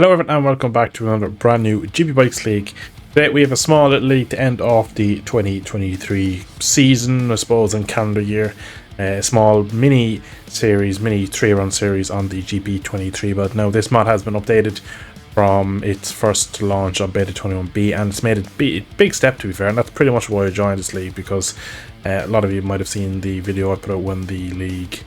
Hello everyone and welcome back to another brand new GP Bikes League. Today we have a small little league to end off the 2023 season, I suppose, and calendar year. A small mini series, mini 3-run series on the GP23, but now this mod has been updated from its first launch on Beta 21B, and it's made a big step, to be fair, and that's pretty much why I joined this league, because a lot of you might have seen the video I put out when the league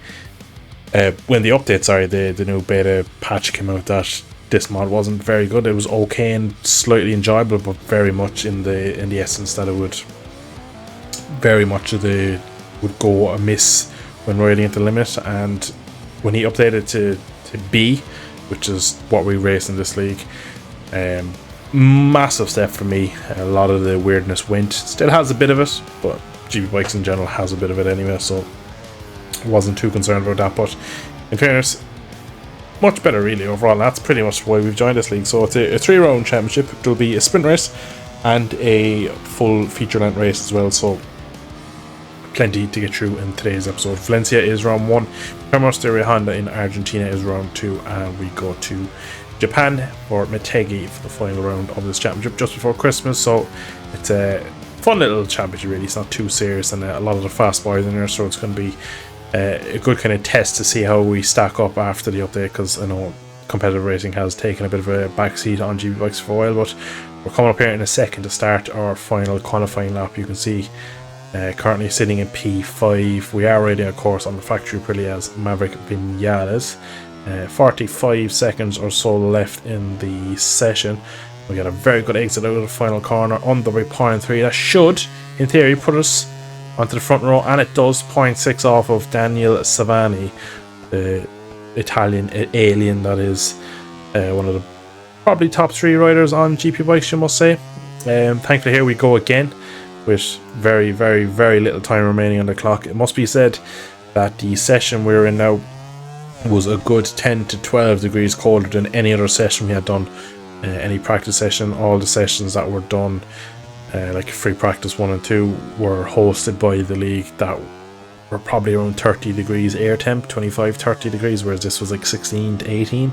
when the update, the new beta patch came out, that this mod wasn't very good. It was okay and slightly enjoyable, but very much in the essence that it would would go amiss when riding into the limit. And when he updated to B, which is what we race in this league, massive step for me. A lot of the weirdness went. Still has a bit of it, but GP Bikes in general has a bit of it anyway, so wasn't too concerned about that. But in fairness, much better really overall, and that's pretty much why we've joined this league. So it's a 3-round championship. There'll be a sprint race and a full feature length race as well, so plenty to get through in today's episode. Valencia is round 1, Primoz Honda in Argentina is round 2, and we go to Japan for Motegi for the final round of this championship just before Christmas. So it's a fun little championship really. It's not too serious, and a lot of the fast boys in there, so it's going to be a good kind of test to see how we stack up after the update, because I know competitive racing has taken a bit of a backseat on GP Bikes for a while. But we're coming up here in a second to start our final qualifying lap. You can see currently sitting in P5. We are riding a course on the factory Aprilia as Maverick Vinales. 45 seconds or so left in the session. We got a very good exit out of the final corner on the way 0.3. That should, in theory, put us onto the front row, and it does. 0.6 off of Daniel Savani, the Italian alien that is one of the probably top 3 riders on GP Bikes, you must say. Thankfully here we go again with very little time remaining on the clock. It must be said that the session we're in now was a good 10 to 12 degrees colder than any other session we had done, any practice session. All the sessions that were done, like free practice 1 and 2, were hosted by the league that were probably around 30 degrees air temp, 25-30 degrees, whereas this was like 16 to 18.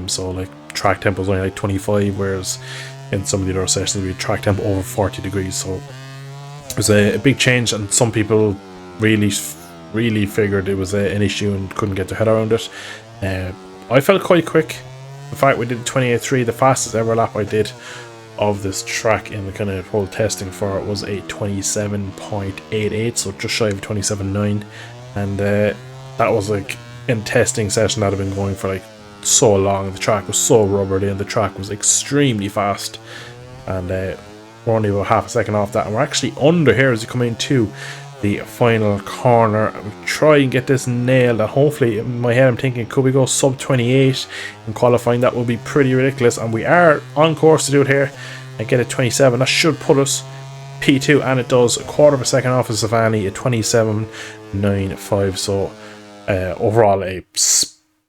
So like track temp was only like 25, whereas in some of the other sessions we track temp over 40 degrees. So it was a big change, and some people really figured it was an issue and couldn't get their head around it. I felt quite quick. In fact, we did 28.3, the fastest ever lap I did of this track in the kind of whole testing for it was a 27.88, so just shy of 27.9, and that was like in testing session that had been going for like so long. The track was so rubbery and the track was extremely fast, and we're only about half a second off that, and we're actually under here as we come into the final corner. We try and get this nailed, and hopefully in my head I'm thinking, could we go sub 28 in qualifying? That would be pretty ridiculous, and we are on course to do it here and get a 27. That should put us P2, and it does. A quarter of a second off of Savani at 27.95. So overall a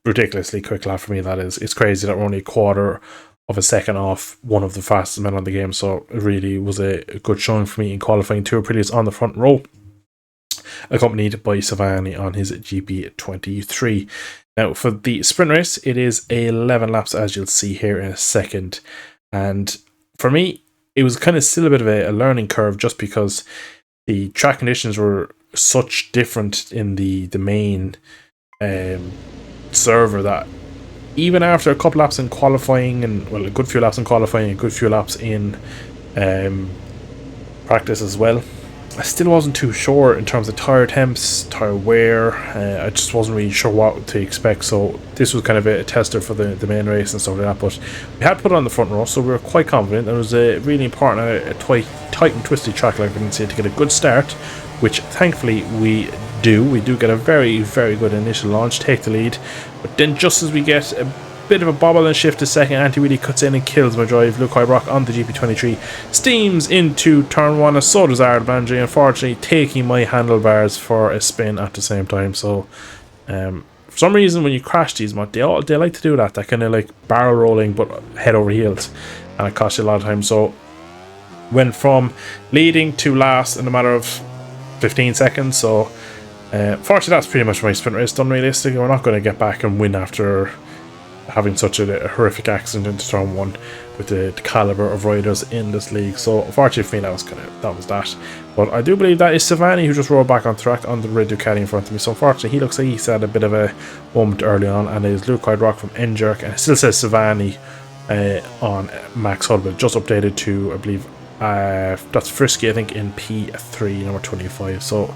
ridiculously quick lap for me. That is, it's crazy that we're only a quarter of a second off one of the fastest men on the game. So it really was a good showing for me in qualifying. 2 Aprilias on the front row, accompanied by Savani on his GP23. Now for the sprint race, it is 11 laps, as you'll see here in a second, and for me it was kind of still a bit of a learning curve, just because the track conditions were such different in the main server, that even after a couple laps in qualifying, and well, a good few laps in qualifying, a good few laps in practice as well, I still wasn't too sure in terms of tyre temps, tyre wear. I just wasn't really sure what to expect, so this was kind of a tester for the main race and stuff like that. But we had put it on the front row, so we were quite confident. It was a really important, a tight and twisty track like we can see, to get a good start, which thankfully we do. We do get a very good initial launch, take the lead, but then just as we get a bit of a bobble and shift to second, Antti really cuts in and kills my drive. Luke Hybrock on the GP23 steams into turn 1, and so does Ard Bandry, unfortunately taking my handlebars for a spin at the same time. So for some reason when you crash these mods, they like to do that kind of like barrel rolling but head over heels, and it costs you a lot of time. So went from leading to last in a matter of 15 seconds. So fortunately that's pretty much my sprint race done. Realistically, we're not going to get back and win after having such a horrific accident into turn 1 with the caliber of riders in this league. So unfortunately for me, that was that. But I do believe that is Savani who just rolled back on track on the red Ducati in front of me. So unfortunately, he looks like he's had a bit of a moment early on, and it is Luke Rock from N-Jerk, and it still says Savani on Max Hull, but just updated to, I believe, that's Frisky, I think, in P3 number 25. So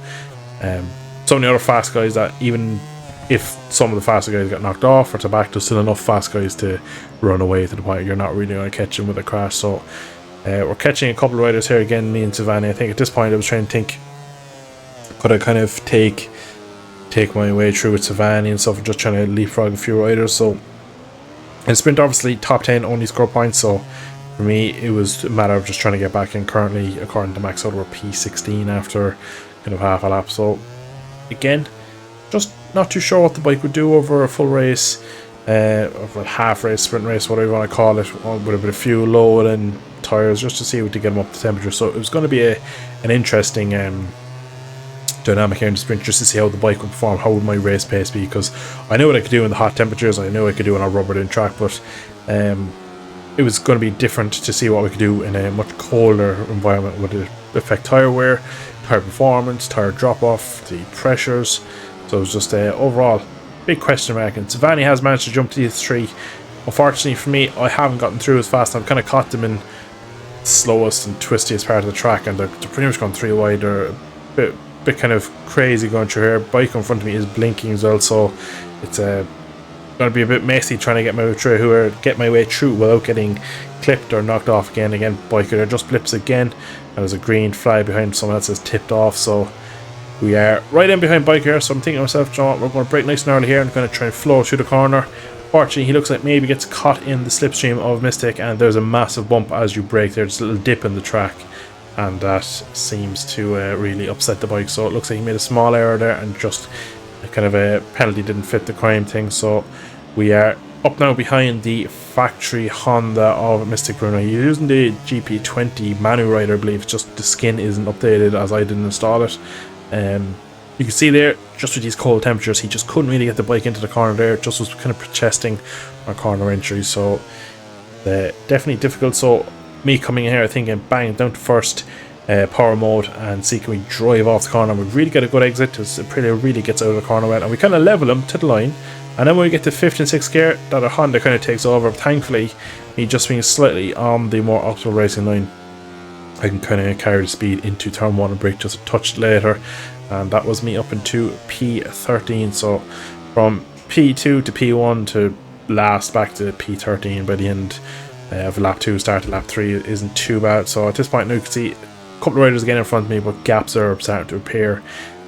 some of the other fast guys that, even if some of the faster guys got knocked off or to back, there's still enough fast guys to run away to the point you're not really going to catch them with a crash. So we're catching a couple of riders here again, me and Savani. I think at this point I was trying to think, could I kind of take my way through with Savani and stuff, and just trying to leapfrog a few riders. So in sprint, obviously top 10 only score points, so for me it was a matter of just trying to get back in. Currently, according to Max Hull, we're P16 after kind of half a lap. So again, just not too sure what the bike would do over a full race, over a half race, sprint race, whatever you want to call it, with a bit of fuel load and tyres, just to see what to get them up to temperature. So it was going to be an interesting dynamic here in the sprint, just to see how the bike would perform, how would my race pace be, because I knew what I could do in the hot temperatures, I knew I could do on a rubbered in track, but it was going to be different to see what we could do in a much colder environment. Would it affect tyre wear, tyre performance, tyre drop off, the pressures? So it was just overall big question mark. And Savani has managed to jump to these 3. Unfortunately for me, I haven't gotten through as fast. I've kind of caught them in slowest and twistiest part of the track, and they're pretty much gone 3 wide. They're a bit kind of crazy going through here. Bike in front of me is blinking as well, so it's going to be a bit messy trying to get my way through without getting clipped or knocked off again. Biker there just blips again, and there's a green flag behind someone else has tipped off. So we are right in behind Biker here, so I'm thinking to myself, John, we're going to break nice and early here and going to try and flow through the corner. Fortunately, he looks like maybe gets caught in the slipstream of Mystic, and there's a massive bump as you brake there, just a little dip in the track, and that seems to really upset the bike. So it looks like he made a small error there, and just kind of a penalty didn't fit the crime thing. So we are up now behind the factory Honda of Mystic Bruno. He's using the GP20 Manu rider, I believe. It's just the skin isn't updated as I didn't install it. You can see there, just with these cold temperatures, he just couldn't really get the bike into the corner there. It just was kind of protesting our corner entry, so definitely difficult. So me coming in here thinking, bang, down to first, power mode, and see can we drive off the corner. We really get a good exit because Aprilia really gets out of the corner well, and we kind of level him to the line. And then when we get to 5th and 6th gear, that our Honda kind of takes over. Thankfully, he just being slightly on the more optimal racing line, I can kind of carry the speed into turn 1 and brake just a touch later, and that was me up into P13. So from P2 to P1 to last back to P13 by the end of lap 2, start to lap 3 isn't too bad. So at this point now you can see a couple of riders again in front of me, but gaps are starting to appear.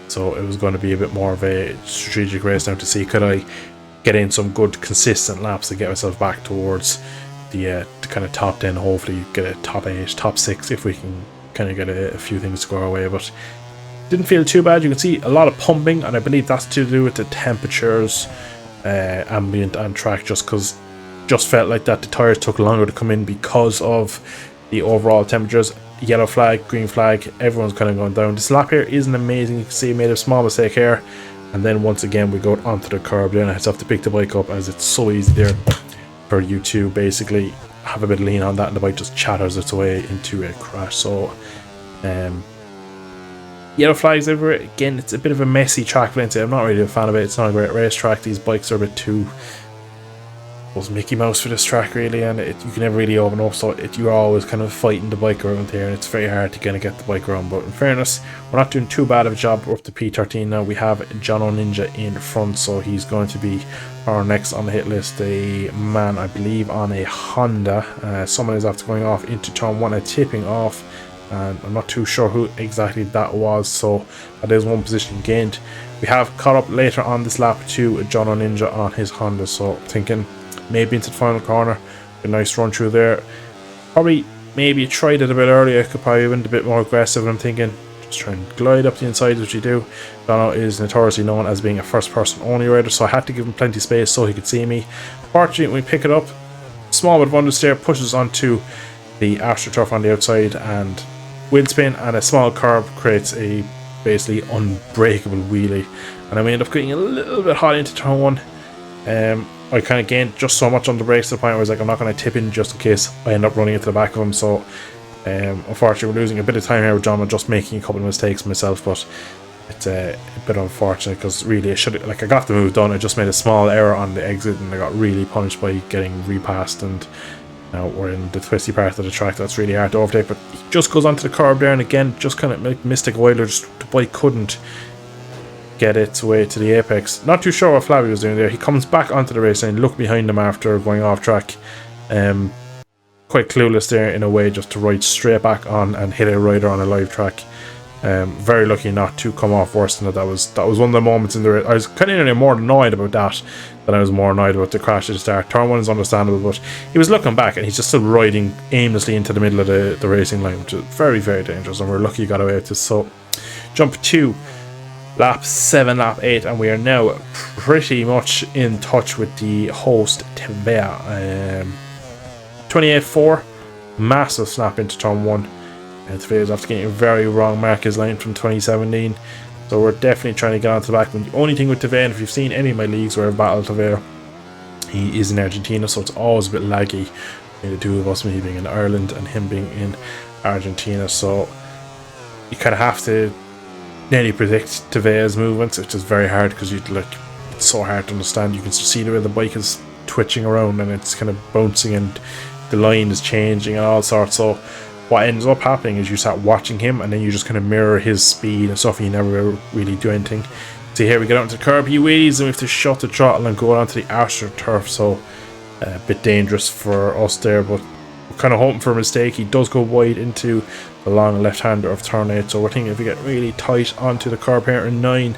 So it was going to be a bit more of a strategic race now to see could I get in some good consistent laps to get myself back towards the kind of top 10, hopefully get a top 8, top 6 if we can kind of get a few things to go our way. But didn't feel too bad. You can see a lot of pumping, and I believe that's to do with the temperatures, ambient and track, just felt like that the tires took longer to come in because of the overall temperatures. Yellow flag, green flag, everyone's kind of going down. This lap here isn't amazing. You can see I made a small mistake here, and then once again we go onto the curb. Then I have to pick the bike up, as it's so easy there for you to basically have a bit of lean on that, and the bike just chatters its way into a crash. So yellow flags everywhere. Again, it's a bit of a messy track, Valencia. I'm not really a fan of it. It's not a great racetrack. These bikes are a bit too Mickey Mouse for this track, really, and you can never really open up, so you're always kind of fighting the bike around here, and it's very hard to kind of get the bike around. But in fairness, we're not doing too bad of a job. We're up to P13 now. We have Jono Ninja in front, so he's going to be our next on the hit list. A man, I believe, on a Honda. Someone is after going off into turn 1 and tipping off, and I'm not too sure who exactly that was, so that is one position gained. We have caught up later on this lap to Jono Ninja on his Honda, so thinking maybe into the final corner, a nice run through there. Probably maybe tried it a bit earlier. I could probably have been a bit more aggressive. I'm thinking just try and glide up the inside, which you do. Jono is notoriously known as being a first person only rider, so I had to give him plenty of space so he could see me. Fortunately, when we pick it up, small bit of understeer pushes onto the AstroTurf on the outside, and wheel spin and a small curb creates a basically unbreakable wheelie, and then we end up getting a little bit hot into turn 1. I kind of gained just so much on the brakes to the point where I was like, I'm not going to tip in just in case I end up running into the back of him. So unfortunately, we're losing a bit of time here with John. I'm just making a couple of mistakes myself, but it's a bit unfortunate because really I got the move done. I just made a small error on the exit and I got really punished by getting repassed, and now we're in the twisty part of the track that's really hard to overtake. But he just goes onto the curb there, and again, just kind of like Mystic Wilder, the bike couldn't get its way to the apex. Not too sure what Flavio was doing there. He comes back onto the race and look behind him after going off track. Quite clueless there in a way, just to ride straight back on and hit a rider on a live track. Very lucky not to come off worse than that. That was one of the moments in the race. I was kind of more annoyed about that than I was more annoyed about the crash at the start. Turn 1 is understandable, but he was looking back and he's just still riding aimlessly into the middle of the racing line, which is very, very dangerous, and we're lucky he got away with this. So jump 2, lap 7, lap 8, and we are now pretty much in touch with the host Tevea. 28.4, massive snap into turn 1. And Tevea's after getting a very wrong Marquez line from 2017. So we're definitely trying to get onto the back. The only thing with Tevea, and if you've seen any of my leagues where I've battled Tevea, he is in Argentina, so it's always a bit laggy. The two of us, me being in Ireland and him being in Argentina. So you kind of have to nearly predict Tevea's movements, which is very hard because it's so hard to understand. You can see the way the bike is twitching around and it's kind of bouncing and the line is changing and all sorts. So what ends up happening is you start watching him and then you just kind of mirror his speed and stuff, and you never really do anything. So here we get onto the curb, he wheelies, and we have to shut the throttle and go onto the AstroTurf. So a bit dangerous for us there, but we're kind of hoping for a mistake. He does go wide into the long left-hander of turn 8, so we're thinking if we get really tight onto the curb here in 9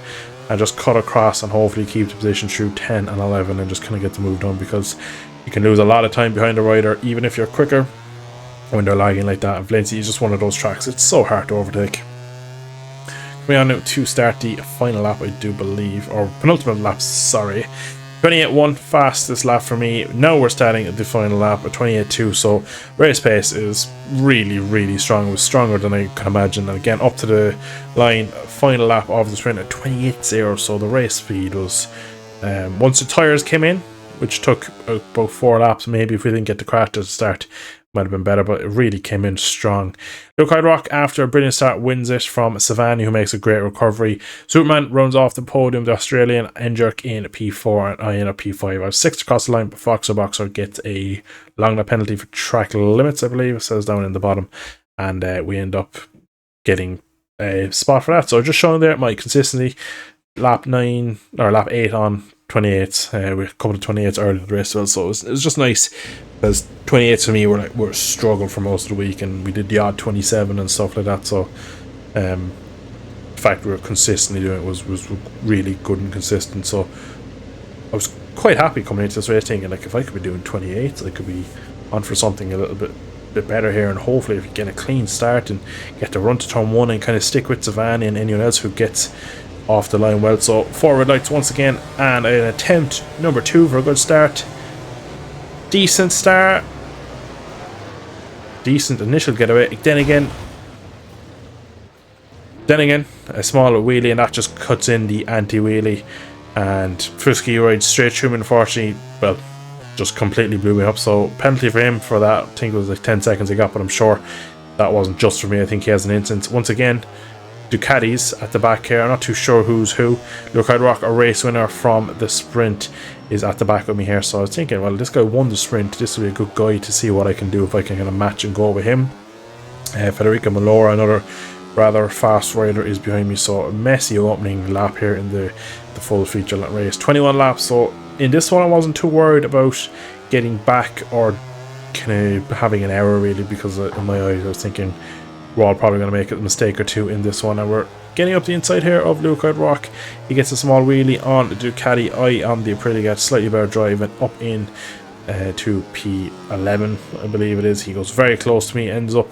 and just cut across and hopefully keep the position through 10 and 11 and just kind of get the move done, because you can lose a lot of time behind the rider even if you're quicker when they're lagging like that. And Valencia is just one of those tracks, it's so hard to overtake. Coming on now to start the final lap, I do believe, or penultimate lap, sorry. 28.1, fastest lap for me. Now we're starting the final lap at 28.2, so race pace is really, really strong. It was stronger than I can imagine. And again, up to the line, final lap of the sprint at 28.0, so the race speed was, once the tyres came in, which took about 4 laps, maybe if we didn't get the crash at the start, might have been better, but it really came in strong. Luke Hydrock, after a brilliant start, wins it from Savani, who makes a great recovery. Superman runs off the podium, the Australian, Enjerk in P4 and I in a P5. I was 6th across the line, but Foxer Boxer gets a long lap penalty for track limits, I believe it says down in the bottom, and we end up getting a spot for that. So just showing there my consistency. Lap 8 on 28s, we had a couple of 28s early in the race, so it was just nice, because 28s for me were struggling for most of the week, and we did the odd 27 and stuff like that. So the fact we were consistently doing it was really good and consistent. So I was quite happy coming into this race thinking, like, if I could be doing 28s, I could be on for something a little bit better here, and hopefully if we get a clean start and get to run to turn 1 and kind of stick with Savani and anyone else who gets off the line well. So forward lights once again, and an attempt number 2 for a good start. Decent start, decent initial getaway. Then again a small wheelie, and that just cuts in the anti-wheelie, and Frisky rides straight through him. Unfortunately, well, just completely blew me up. So penalty for him for that. I think it was like 10 seconds he got, but I'm sure that wasn't just for me. I think he has an instance. Once again, Ducatis at the back here. I'm not too sure who's who. Luke Hydrock, a race winner from the sprint, is at the back of me here. So I was thinking, well, this guy won the sprint. This will be a good guy to see what I can do if I can kind of match and go with him. Federico Malora, another rather fast rider, is behind me. So a messy opening lap here in the full feature race. 21 laps. So in this one, I wasn't too worried about getting back or kind of having an error really, because in my eyes I was thinking we're all probably going to make a mistake or two in this one. And we're getting up the inside here of Luke Hydrock. He gets a small wheelie on the Ducati. I on the Aprilia slightly better drive and up in to P11, I believe it is. He goes very close to me, ends up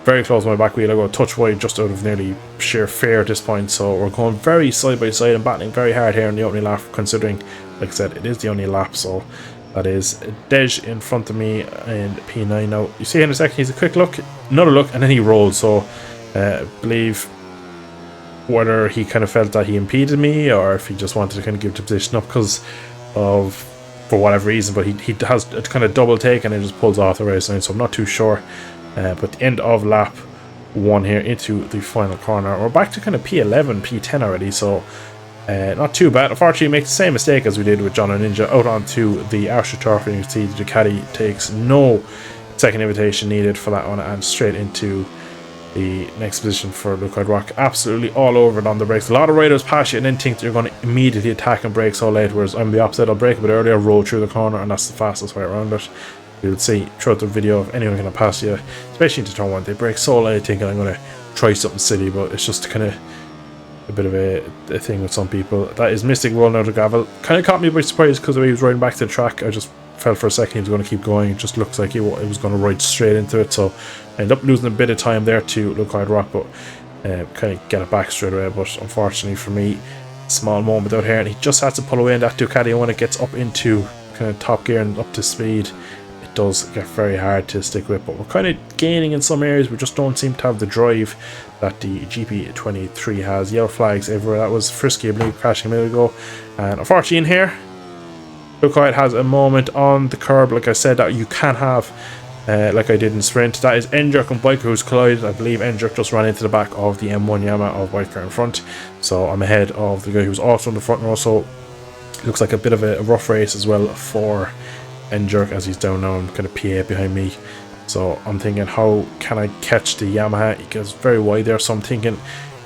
very close to my back wheel. I go a touch wide, just out of nearly sheer fear at this point. So we're going very side by side and battling very hard here in the opening lap, considering, like I said, it is the only lap. So that is Dej in front of me in P9 now. You see in a second, he's a quick look, another look, and then he rolls. So I believe whether he kind of felt that he impeded me or if he just wanted to kind of give the position up, because for whatever reason, but he has a kind of double take and it just pulls off the race line, so I'm not too sure. But the end of lap 1 here into the final corner. We're back to kind of P11, P10 already, so not too bad. Unfortunately, we make the same mistake as we did with John O'Ninja out onto the AstroTurf, and you can see the Ducati takes no second invitation needed for that one, and straight into the next position for Lucas Rock. Absolutely all over it on the brakes. A lot of riders pass you and then think that you're going to immediately attack and brake so late, whereas I'm the opposite. I'll brake a bit earlier, roll through the corner, and that's the fastest way around it. You'll see throughout the video of anyone going to pass you, especially into turn 1, they brake so late thinking I'm going to try something silly, but it's just kind of a bit of a thing with some people. That is Mystic rolling out of gravel. Kind of caught me by surprise because the way he was riding back to the track, I just felt for a second he was going to keep going. It just looks like he was going to ride straight into it, so I ended up losing a bit of time there to Lucas Rock, but kind of get it back straight away. But unfortunately for me, small moment out here, and he just has to pull away in that Ducati, and when it gets up into kind of top gear and up to speed, it does get very hard to stick with. But we're kind of gaining in some areas. We just don't seem to have the drive that the GP23 has. Yellow flags everywhere. That was Frisky, I believe, crashing a minute ago, and unfortunately in here Lucas has a moment on the curb, like I said, that you can have, like I did in sprint. That is Endrick and Biker who's collided. I believe Endrick just ran into the back of the M1 Yamaha of Biker in front, so I'm ahead of the guy who's also in the front row. So looks like a bit of a rough race as well for Endrick, as he's down now and kind of P8 behind me. So I'm thinking, how can I catch the Yamaha? He goes very wide there, so I'm thinking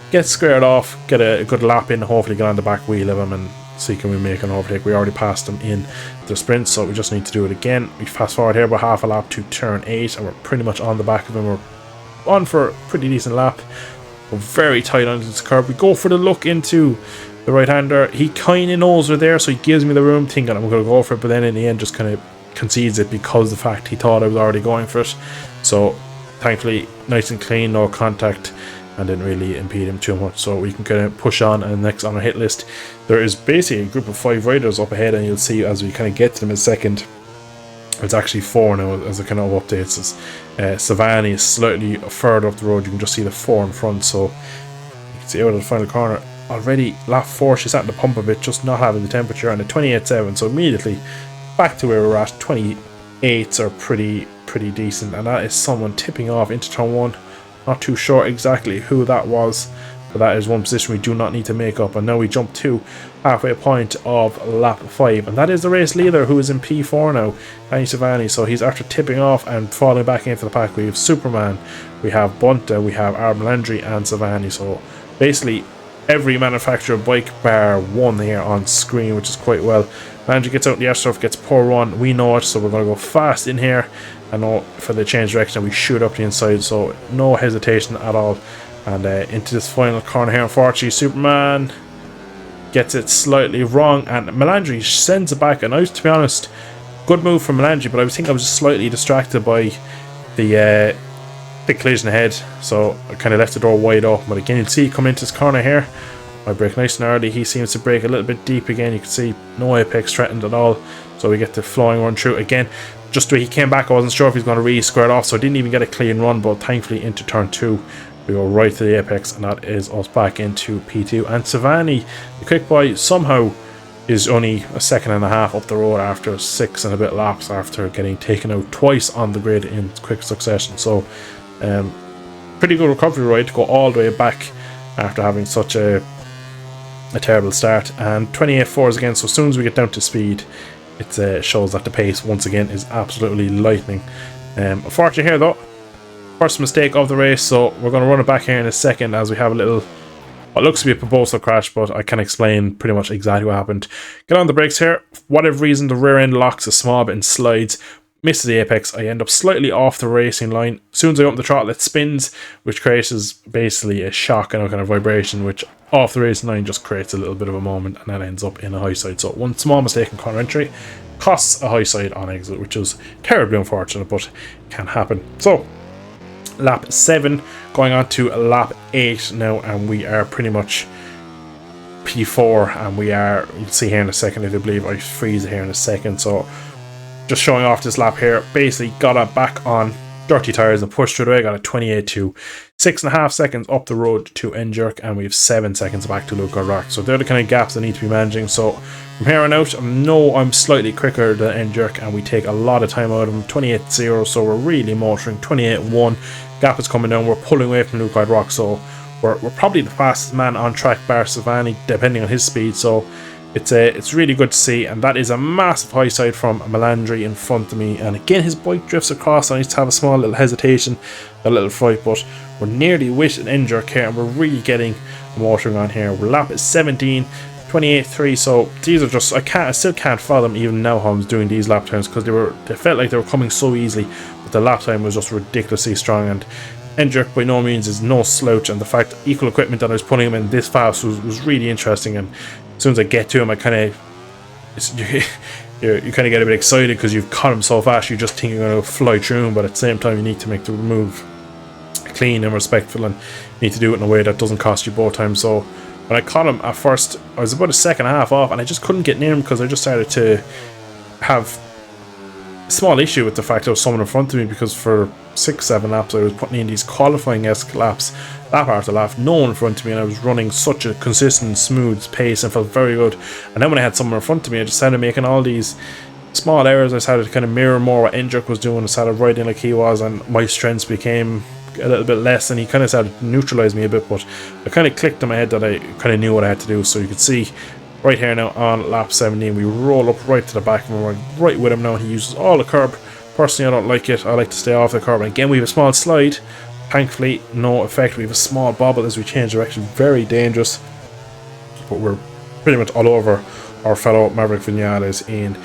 get squared off, get a good lap in, hopefully get on the back wheel of him and see can we make an overtake. We already passed him in the sprint, so we just need to do it again. We fast forward here about half a lap to turn 8 and we're pretty much on the back of him. We're on for a pretty decent lap. We're very tight onto this curb. We go for the look into the right hander. He kind of knows we're there, so he gives me the room thinking I'm going to go for it, but then in the end just kind of concedes it because of the fact he thought I was already going for it. So thankfully nice and clean, no contact, and didn't really impede him too much, so we can kind of push on. And next on our hit list there is basically a group of 5 riders up ahead, and you'll see as we kind of get to them in a second, it's actually 4 now as it kind of updates us. Savani is slightly further up the road. You can just see the 4 in front, so you can see out of the final corner already lap 4 she's at the pump a bit, just not having the temperature, and a 28.7, so immediately back to where we're at. 28s are pretty decent, and that is someone tipping off into turn 1. Not too sure exactly who that was, but that is one position we do not need to make up. And now we jump to halfway point of lap 5, and that is the race leader, who is in P4 now, Danny Savani. So he's after tipping off and falling back into the pack. We have Superman, we have Bunta, we have Arben Landry and Savani. So basically every manufacturer bike bar one here on screen, which is quite well. Landry gets out in the AstroTurf, gets poor run, we know it, so we're going to go fast in here. I know for the change direction we shoot up the inside, so no hesitation at all. And into this final corner here, unfortunately Superman gets it slightly wrong, and Melandri sends it back. And to be honest, good move from Melandri, but I think I was just slightly distracted by the collision ahead, so I kind of left the door wide open. But again, you'll see coming into this corner here, I brake nice and early. He seems to brake a little bit deep again. You can see no apex threatened at all, so we get the flowing run through again. Just the way he came back, I wasn't sure if he's going to really square it off, so I didn't even get a clean run. But thankfully into turn 2 we go right to the apex, and that is us back into P2. And Savani, the quick boy, somehow is only a second and a half up the road after 6 and a bit laps, after getting taken out twice on the grid in quick succession. So pretty good recovery ride to go all the way back after having such a terrible start. And 28.4s again, so as soon as we get down to speed, it shows that the pace once again is absolutely lightning. Unfortunately here though, first mistake of the race, so we're going to run it back here in a second as we have a little, what looks to be a proposal crash, but I can explain pretty much exactly what happened. Get on the brakes here. For whatever reason, the rear end locks a small bit and slides, misses the apex. I end up slightly off the racing line. As soon as I open the throttle, it spins, which creates basically a shock and a kind of vibration, which off the racing line just creates a little bit of a moment, and that ends up in a high side. So one small mistake in corner entry costs a high side on exit, which is terribly unfortunate, but can happen. So lap 7 going on to lap 8 now, and we are pretty much P4, and we are, you'll see here in a second, I do believe I freeze it here in a second. So just showing off this lap here, basically got it back on dirty tires and pushed through the way. Got a 28.2, 6.5 seconds up the road to Enjerk, and we have 7 seconds back to Luke Rock. So they're the kind of gaps I need to be managing. So from here on out, I know I'm slightly quicker than Enjerk, and we take a lot of time out of him. 28.0, so we're really motoring. 28.1, gap is coming down. We're pulling away from Luke Rock, so we're probably the fastest man on track, bar Savani, depending on his speed. So it's really good to see, and that is a massive high side from Melandri in front of me. And again, his bike drifts across. I need to have a small little hesitation, a little fright, but we're nearly with an Enjerk here, and we're really getting motoring on here. We're lap at 17, 28.3. So these are just, I still can't follow them even now how I'm doing these lap times, because they felt like they were coming so easily, but the lap time was just ridiculously strong. And Enjerk by no means is no slouch, and the fact equal equipment that I was putting him in this fast was really interesting. And as soon as I get to him, I kind of you kind of get a bit excited because you've caught him so fast. You just think you're going to fly through him, but at the same time you need to make the move clean and respectful, and you need to do it in a way that doesn't cost you both times. So when I caught him at first, I was about a second and a half off, and I just couldn't get near him because I just started to have a small issue with the fact there was someone in front of me, because for 6-7 laps I was putting in these qualifying-esque laps, lap after lap, no one in front of me, and I was running such a consistent, smooth pace and felt very good. And then when I had someone in front of me, I just started making all these small errors. I started to kind of mirror more what Enjerk was doing. I started riding like he was, and my strengths became a little bit less, and he kind of started to neutralize me a bit, but I kind of clicked in my head that I kind of knew what I had to do. So you can see right here now on lap 17, we roll up right to the back, and we're right with him now. He uses all the curb. Personally, I don't like it. I like to stay off the curb. And again, we have a small slide. Thankfully, no effect. We have a small bobble as we change direction. Very dangerous. But we're pretty much all over our fellow Maverick Vinales in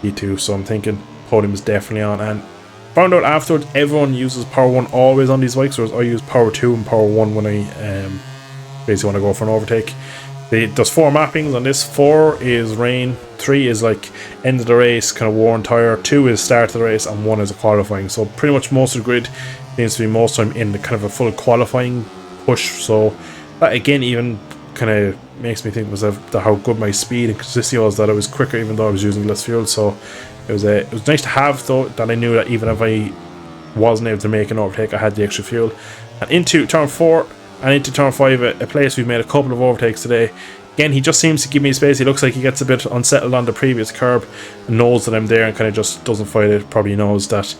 E2. So I'm thinking podium is definitely on. And found out afterwards, everyone uses Power 1 always on these bikes, whereas I use Power 2 and Power 1 when I basically want to go for an overtake. There's 4 mappings on this. 4 is rain, 3 is like end of the race, kind of worn tire, 2 is start of the race, and 1 is a qualifying. So pretty much most of the grid seems to be most time in the kind of a full qualifying push. So that again even kind of makes me think was how good my speed and consistency was, that I was quicker even though I was using less fuel. So it was nice to have, though, that I knew that even if I wasn't able to make an overtake, I had the extra fuel. And into turn 4 and into turn 5, a place we've made a couple of overtakes today. Again, he just seems to give me space. He looks like he gets a bit unsettled on the previous curb, and knows that I'm there and kind of just doesn't fight it. Probably knows that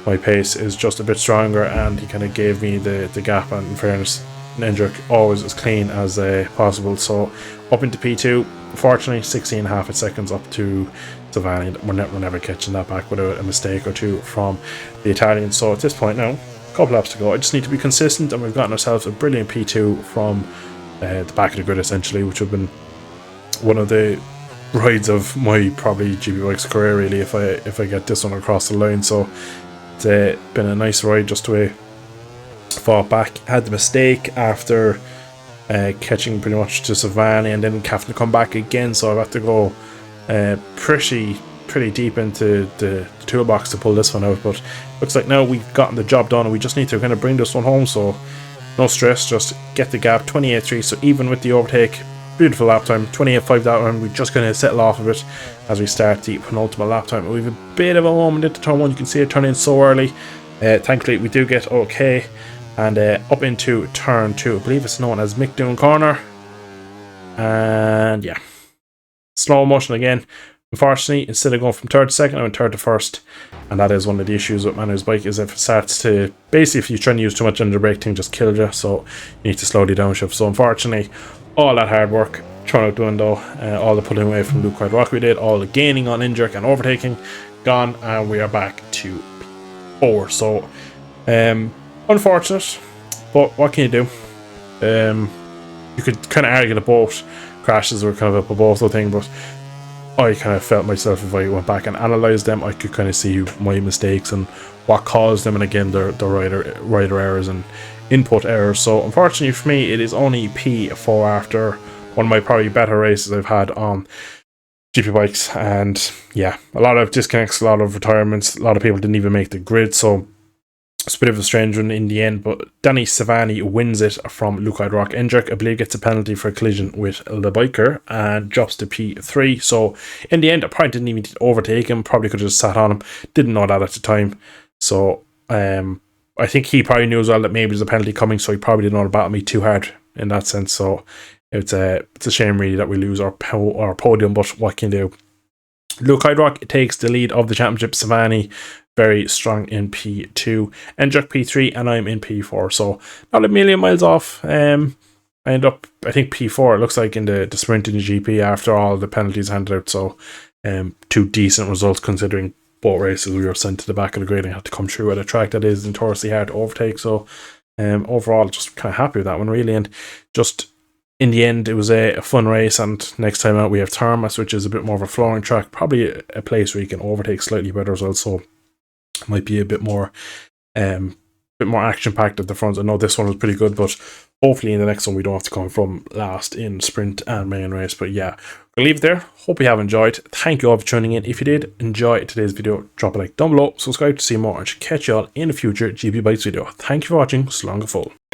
my pace is just a bit stronger, and he kind of gave me the gap. And in fairness, Enjerk always as clean as possible. So up into P2, unfortunately 16.5 seconds up to Savani. We're never catching that back without a mistake or two from the Italian. So at this point now, a couple laps to go. I just need to be consistent, and we've gotten ourselves a brilliant P2 from the back of the grid essentially, which would have been one of the rides of my probably GB Bikes career really, if I get this one across the line. So it's been a nice ride just to fought back. Had the mistake after catching pretty much to Savani, and then having to come back again, so I've had to go pretty deep into the toolbox to pull this one out. But looks like now we've gotten the job done, and we just need to kind of bring this one home. So no stress, just get the gap. 28.3, so even with the overtake, beautiful lap time. 28.5 that one. We're just going to settle off a bit as we start the penultimate lap time. We have a bit of a moment into turn 1. You can see it turn in so early. Thankfully we do get okay, and up into turn 2. I believe it's known as Mick Doon Corner, and yeah, slow motion again. Unfortunately, instead of going from 3rd to 2nd, I went 3rd to 1st, and that is one of the issues with Manu's bike, is if it starts to, basically if you try and use too much under the brake thing, just kills you, so you need to slowly downshift. So unfortunately, all that hard work thrown out the window, all the pulling away from Luke Rock we did, all the gaining on Enjerk and overtaking, gone, and we are back to P4. So unfortunate, but what can you do? You could kind of argue that both crashes were kind of a both thing, but I kind of felt myself, if I went back and analysed them, I could kind of see my mistakes and what caused them, and again the rider errors and input errors. So unfortunately for me, it is only P4 after one of my probably better races I've had on GP Bikes. And yeah, a lot of disconnects, a lot of retirements, a lot of people didn't even make the grid, so it's a bit of a strange one in the end. But Danny Savani wins it from Luke Rock. Enjerk, I believe, gets a penalty for a collision with the biker and drops to P3. So in the end, I probably didn't even overtake him, probably could have just sat on him, didn't know that at the time. So I I think he probably knew as well that maybe there's a penalty coming, so he probably didn't want to battle me too hard in that sense. So it's a shame really that we lose our podium, but what can you do? Luke Hydrock takes the lead of the championship. Savani very strong in P2, Endrick P3, and I'm in P4, so not a million miles off. I end up, I think, P4, it looks like, in the sprint in the GP after all the penalties handed out. So 2 decent results considering both races we were sent to the back of the grid and had to come through at a track that is notoriously hard to overtake. So overall, just kind of happy with that one, really. And just in the end, it was a fun race. And next time out, we have Tarmas, which is a bit more of a flooring track, probably a place where you can overtake slightly better as well. So it might be a bit more action packed at the front. I know this one was pretty good, but hopefully in the next one we don't have to come from last in sprint and main race. But yeah, we'll leave it there. Hope you have enjoyed. Thank you all for tuning in. If you did enjoy today's video, drop a like down below, subscribe to see more, and catch you all in a future GP Bikes video. Thank you for watching. Slán go fóill.